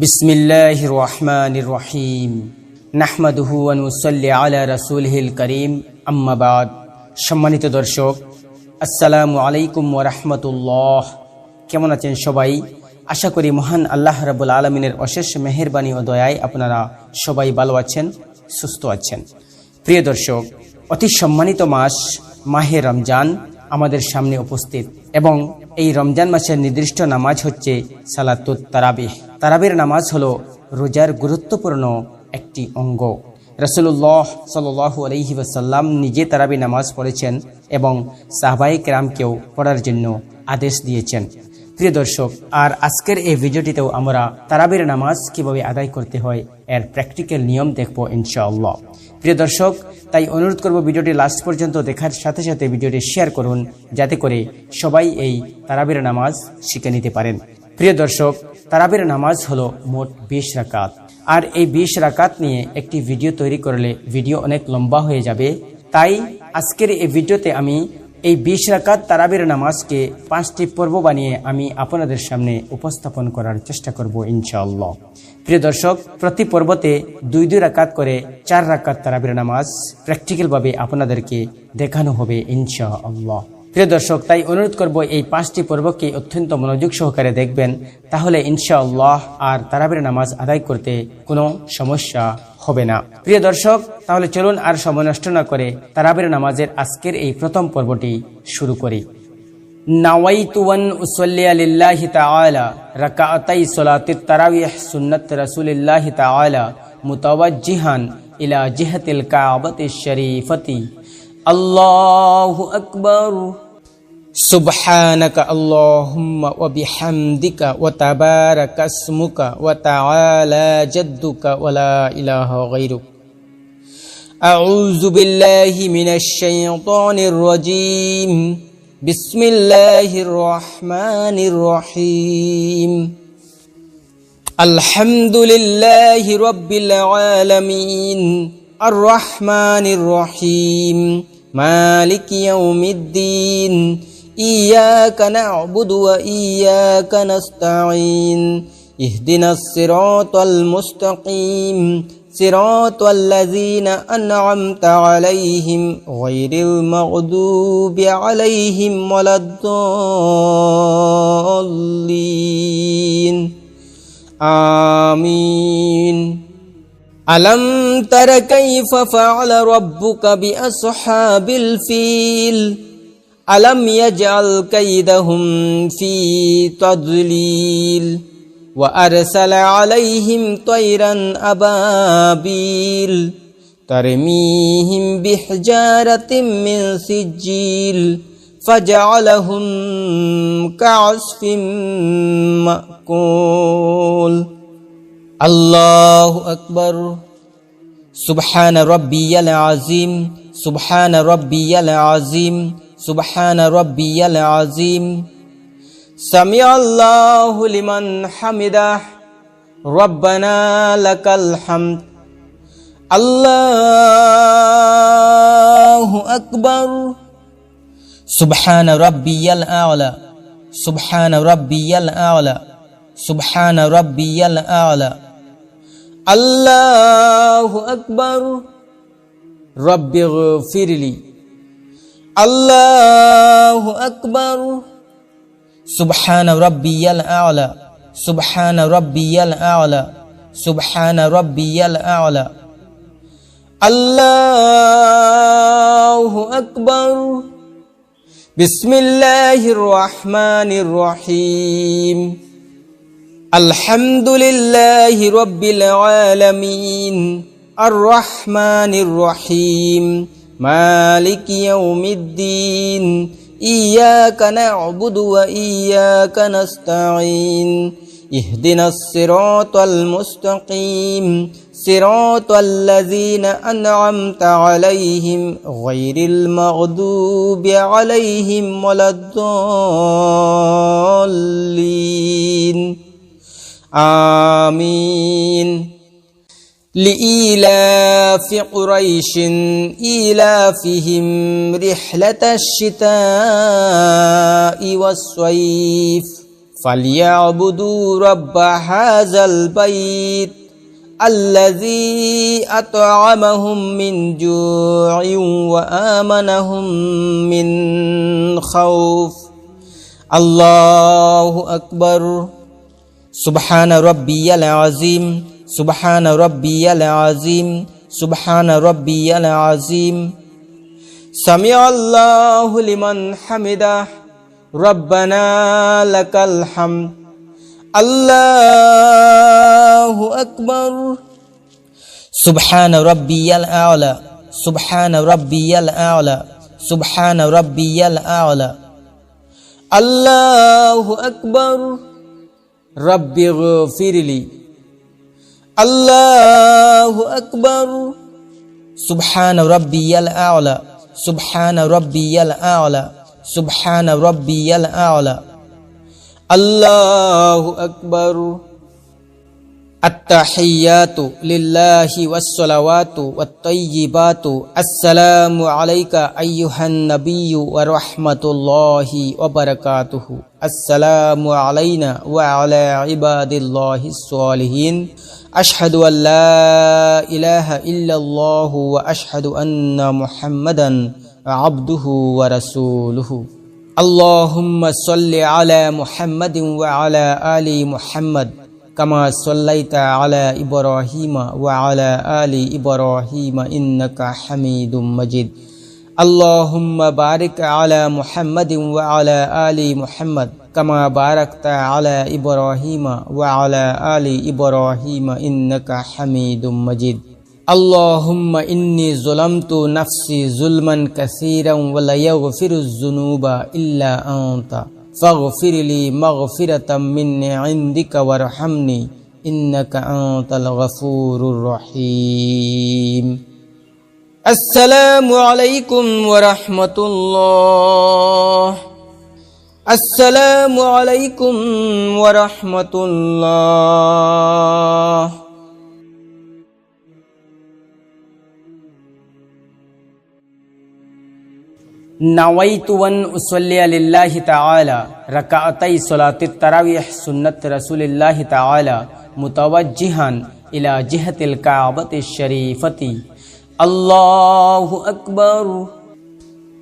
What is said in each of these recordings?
বিসমিল্লাহির রহমানির রহিম নাহমাদুহু ওয়া নুসাল্লি আলা রাসূলিহিল কারীম আম্মা বাদ। সম্মানিত দর্শক, আসসালামু আলাইকুম ওয়া রাহমাতুল্লাহ। কেমন আছেন সবাই? আশা করি মহান আল্লাহ রাব্বুল আলামিনের অশেষ মেহেরবানি ও দয়ায় আপনারা সবাই ভালো আছেন, সুস্থ আছেন। প্রিয় দর্শক, অতি সম্মানিত মাস মাহে রমজান আমাদের সামনে উপস্থিত এবং এই রমজান মাসের নির্দিষ্ট নামাজ হচ্ছে সালাতুত তারাবিহ। তারাবির নামাজ হলো রোজার গুরুত্বপূর্ণ একটি অঙ্গ। রাসূলুল্লাহ সাল্লাল্লাহু আলাইহি ওয়াসাল্লাম নিজে তারাবি নামাজ পড়েছেন এবং সাহাবায়ে কেরামকেও পড়ার জন্য আদেশ দিয়েছেন। প্রিয় দর্শক, আর আজকের এই ভিডিওটিতেও আমরা তারাবির নামাজ কিভাবে আদায় করতে হয় এর প্র্যাকটিক্যাল নিয়ম দেখব ইনশাআল্লাহ। প্রিয় দর্শক, তাই অনুরোধ করব ভিডিওটি লাস্ট পর্যন্ত দেখার সাথে সাথে ভিডিওটি শেয়ার করুন, যাতে করে সবাই এই তারাবির নামাজ শিখে নিতে পারেন। প্রিয় দর্শক, তারাবির নামাজ হলো মোট 20 রাকাত। আর এই 20 রাকাত নিয়ে একটি ভিডিও তৈরি করলে ভিডিও অনেক লম্বা হয়ে যাবে। তাই আজকের এই ভিডিওতে আমি এই 20 রাকাত তারাবির নামাজকে 5টি পর্ব বানিয়ে আমি আপনাদের সামনে উপস্থাপন করার চেষ্টা করব ইনশাআল্লাহ। প্রিয় দর্শক, প্রতি পর্বতে 2 রাকাত করে 4 রাকাত তারাবির নামাজ প্র্যাকটিক্যালভাবে আপনাদেরকে দেখানো হবে ইনশাআল্লাহ। প্রিয় দর্শক, তাই অনুরোধ করব এই 5টি পর্বকে অত্যন্ত মনোযোগ সহকারে দেখবেন, তাহলে ইনশাআল্লাহ আর তারাবির নামাজ আদায় করতে কোনো সমস্যা হবে না। প্রিয় দর্শক, তাহলে চলুন আর সময় নষ্ট না করে তারাবির নামাজের আজকের এই প্রথম পর্বটি শুরু করি। নাওয়াইতু আন উসাল্লিয়া লিল্লাহি তাআলা রাকাতাই সালাতিত তারাবিহ সুন্নাত রাসূলিল্লাহি তাআলা মুতাওয়াজ্জিহান ইলা জিহাতিল কাবাতিশ শরীফাতি। আল্লাহু আকবার। সুবহানাকা আল্লাহুম্মা ওয়া বিহামদিকা ওয়া তাবারাকা ইসমুকা ওয়া তাআলা জাদ্দুকা ওয়া লা ইলাহা গায়রুক। আউযু বিল্লাহি মিনাশ শাইতানির রাজীম। বিসমিল্লাহির রহমানির রহিম। আলহামদুলিল্লাহি রাব্বিল আলামিন আর রহমানির রহিম মালিকি ইয়াউমিদ্দিন। ইয়াকা না'বুদু ওয়া ইয়াকা নাস্তাঈন। ইহদিনাস সিরাতাল মুস্তাকিম সিরাতাল লাযীনা আন'আমতা আলাইহিম গায়রিল মাগদুবি আলাইহিম ওয়ালাদ-দাল্লিন। আমিন। ألم تر كيف فعل ربك بأصحاب الفيل ألم يجعل كيدهم في تضليل وأرسل عليهم طيرا أبابيل ترميهم بحجارة من سجيل فجعلهم كعصف مأكول। আল্লাহু আকবার। সুবহান রাব্বিয়াল আযীম সুবহান রাব্বিয়াল আযীম সুবহান রাব্বিয়াল আযীম। সামিআল্লাহু লিমান হামিদাহ রব্বানা লাকাল হামদ। আল্লাহু আকবার। সুবহান রাব্বিয়াল আ'লা সুবহান রাব্বিয়াল আ'লা সুবহান রাব্বিয়াল আ'লা। আল্লাহু আকবার। রব্বিগফিরলি। আল্লাহু আকবার। সুবহান রাব্বিয়াল আ'লা সুবহান রাব্বিয়াল আ'লা সুবহান রাব্বিয়াল আ'লা। আল্লাহু আকবার। বিসমিল্লাহির রহমানির রহিম। আলহামদুলিল্লাহি রাব্বিল আলামিন আর রহমানির রহিম মালিকি ইয়াউমিদ্দিন। ইয়াকা না'বুদু ওয়া ইয়াকা নাস্তাঈন। ইহদিনাস সিরাতাল মুস্তাকিম সিরাতাল লাযীনা আন'আমতা আলাইহিম গায়রিল মাগদুবি আলাইহিম ওয়ালাদ-দাল্লিন। আমিন। লিইলাফি কুরাইশিন ইলাফিহিম রিহলাতাশ শিতাই ওয়াস সাইফ فليعبدوا رب هذا البيت الذي أطعمهم من جوع وآمنهم من خوف الله أكبر سبحان ربي العظيم سبحان ربي العظيم سبحان ربي العظيم سمع الله لمن حمده ربنا لك الحمد الله أكبر سبحان ربي الأعلى سبحان ربي الأعلى سبحان ربي الأعلى الله أكبر رب اغفر لي الله أكبر سبحان ربي الأعلى سبحان ربي الأعلى سبحان ربي الأعلى الله أكبر التحيات لله والصلوات والطيبات السلام عليك أيها النبي ورحمة الله وبركاته السلام علينا وعلى عباد الله الصالحين أشهد أن لا إله إلا الله وأشهد أن محمدا عبده ورسوله اللهم صل على محمد وعلى آل محمد كما صليت على إبراهيم وعلى آل إبراهيم إنك حميد مجيد اللهم بارك على محمد وعلى آل محمد كما باركت على إبراهيم وعلى آل إبراهيم إنك حميد مجيد اللهم إني ظلمت نفسي ظلما كثيرا ولا يغفر الذنوب إلا أنت فاغفر لي مغفرة من عندك وارحمني إنك أنت الغفور الرحيم السلام عليكم ورحمة الله السلام عليكم ورحمة الله نويت أن أصلي لله تعالى ركعتي صلاة التراويح سنة رسول الله تعالى متوجها إلى جهة الكعبة الشريفة الله أكبر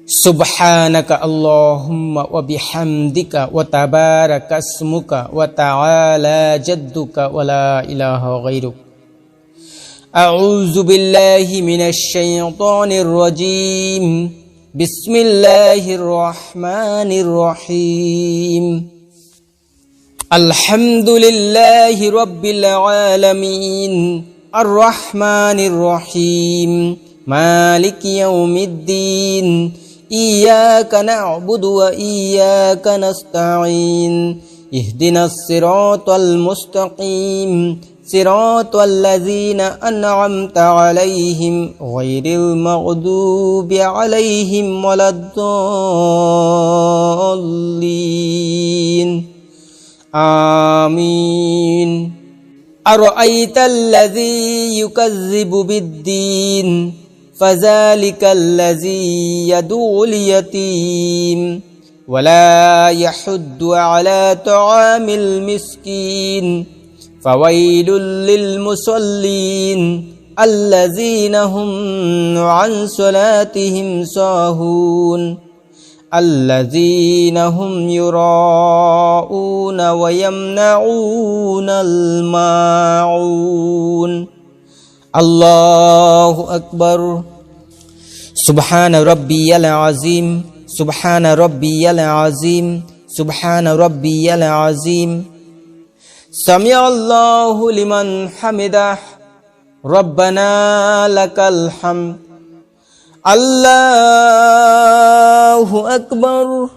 سبحانك اللهم وبحمدك وتبارك اسمك وتعالى جدك ولا إله غيرك أعوذ بالله من الشيطان الرجيم بسم الله الرحمن الرحيم الحمد لله رب العالمين الرحمن الرحيم مالك يوم الدين إياك نعبد وإياك نستعين اهدنا الصراط المستقيم صراط الذين أنعمت عليهم غير المغضوب عليهم ولا الضالين آمين أرأيت الذي يكذب بالدين فذلك الذي يدعو اليتيم ولا يحض على طعام المسكين فويل للمصلين الذين هم عن صلاتهم ساهون الذين هم يراءون ويمنعون الماعون الله أكبر سبحان ربي العظيم سبحان ربي العظيم سبحان ربي العظيم سمع الله لمن حمده ربنا لك الحمد الله أكبر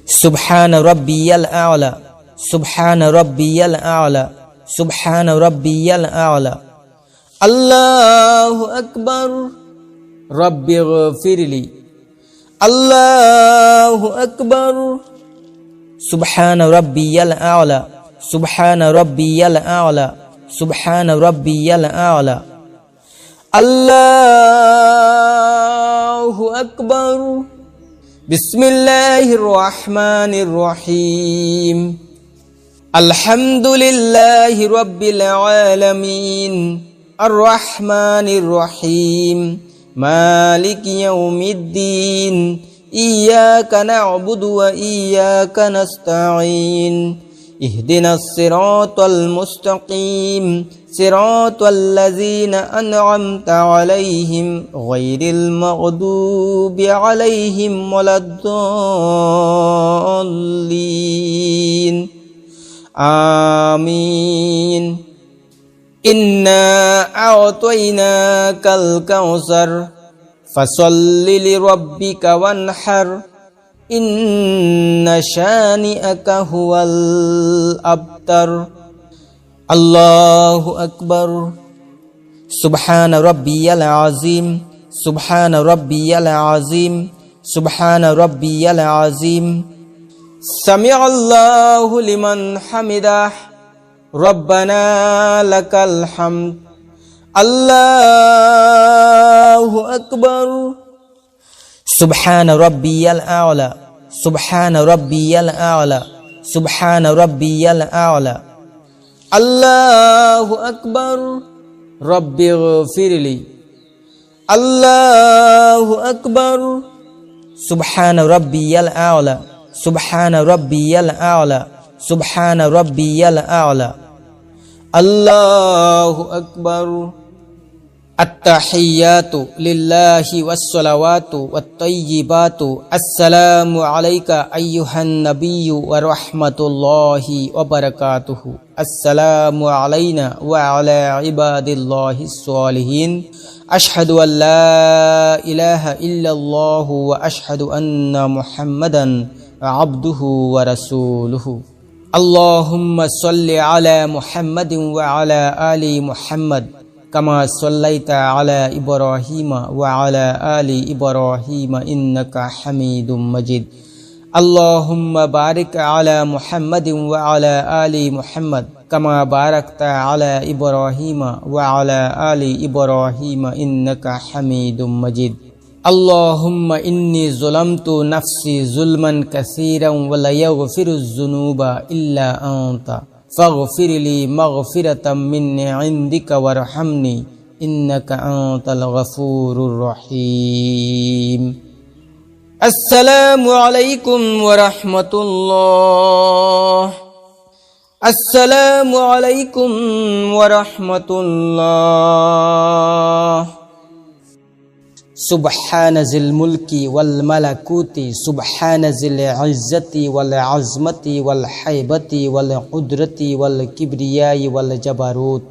سبحان ربي الأعلى سبحان ربي الأعلى سبحان ربي الأعلى الله أكبر رب اغفر لي الله أكبر سبحان ربي الأعلى سبحان ربي الأعلى سبحان ربي الأعلى الله أكبر بسم الله الرحمن الرحيم আলহামদুলিল্লাহি রাব্বিল আলামিন আর রহমানির রহিম মালিকি ইয়াউমিদ্দিন ইয়াকা না'বুদু ওয়া ইয়াকা নাস্তাঈন ইহদিনাস সিরাতাল মুস্তাকিম সিরাতাল লাযীনা আন'আমতা আলাইহিম গায়রিল মাগদুবি আলাইহিম ওয়ালাদ-দাল্লিন আমিন। ইন্না আ'তাইনাকাল কাউসার ফাসাল্লি লিরাব্বিকা ওয়ানহার ইন্না শানিআকা হুয়াল আবতার। আল্লাহু আকবার। সুবহান রাব্বিয়াল আযীম সুবহান রাব্বিয়াল আযীম সুবহান রাব্বিয়াল আযীম। সামিআল্লাহু লিমান হামিদাহ রব্বানা লাকাল হামদ। আল্লাহু আকবার। সুবহান রাব্বিয়াল আ'লা সুবহান রাব্বিয়াল আ'লা সুবহান রাব্বিয়াল আ'লা। আল্লাহু আকবার। রব্বিগফিরলি। আল্লাহু আকবার। সুবহান রাব্বিয়াল আ'লা সুবহান রাব্বিয়াল আ'লা সুবহান রাব্বিয়াল আ'লা। আল্লাহু আকবার। আত-তাহিয়াতু লিল্লাহি ওয়াস-সালাওয়াতু ওয়াত-তাইয়্যিবাতু আসসালামু আলাইকা আইয়ুহান নাবিয়্যু ওয়া রাহমাতুল্লাহি ওয়া বারাকাতুহু। আসসালামু আলাইনা ওয়া আলা ইবাদিল্লাহিস সালিহিন। আশহাদু আল লা ইলাহা ইল্লাল্লাহু ওয়া আশহাদু আন্না মুহাম্মাদান আবদুহু ওয়া রাসূলুহু। আল্লাহুম্মা সাল্লি আলা মুহাম্মাদিন ওয়া আলা আলি মুহাম্মাদ কামা সাল্লাইতা আলা ইব্রাহিমা ওয়া আলা আলি ইব্রাহিমা ইন্নাকা হামিদুম মাজিদ। আল্লাহুম্মা বারিক আলা মুহাম্মাদিন ওয়া আলা আলি মুহাম্মাদ কামা বারাকতা আলা ইব্রাহিমা ওয়া আলা আলি ইব্রাহিমা ইন্নাকা হামিদুম মাজিদ। আল্লাহুম্মা ইন্নী যালামতু নাফসি যুলমান কাসীরান ওয়া লা ইয়াগফিরুয যুনুবা ইল্লা আনতা ফাগফিরলি মাগফিরাতাম মিন ইনদিকা ওয়ারহামনি ইন্নাকা আনতাল গফুরুর রহিম। আসসালামু আলাইকুম ওয়া রাহমাতুল্লাহ। আসসালামু আলাইকুম ওয়া রাহমাতুল্লাহ। সুবহানাজিল মুলকি ওয়াল মালাকুতি সুবহানাজিল ইজ্জতি ওয়াল আজমতি ওয়াল হাইবতি ওয়াল কুদরতি ওয়াল কিবরিয়াই ওয়াল জাবারুত।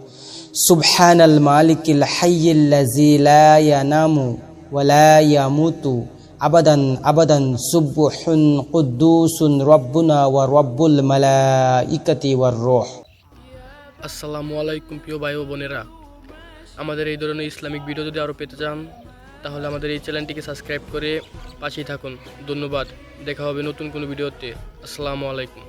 সুবহানাল মালিকিল হাইয়িল লাযী লা ইয়ানামু ওয়া লা ইয়ামুতু আবাদান আবাদান সুবহুন কুদ্দুসুন রব্বুনা ওয়া রব্বুল মালাইকাতি ওয়ার রূহ। আসসালামু আলাইকুম প্রিয় ভাই ও বোনেরা, আমাদের এই ধরনের ইসলামিক ভিডিও যদি আরও পেতে চান তাহলে আমাদের এই চ্যানেলটিকে সাবস্ক্রাইব করে পাশেই থাকুন। ধন্যবাদ। দেখা হবে নতুন কোনো ভিডিওতে। আসসালামু আলাইকুম।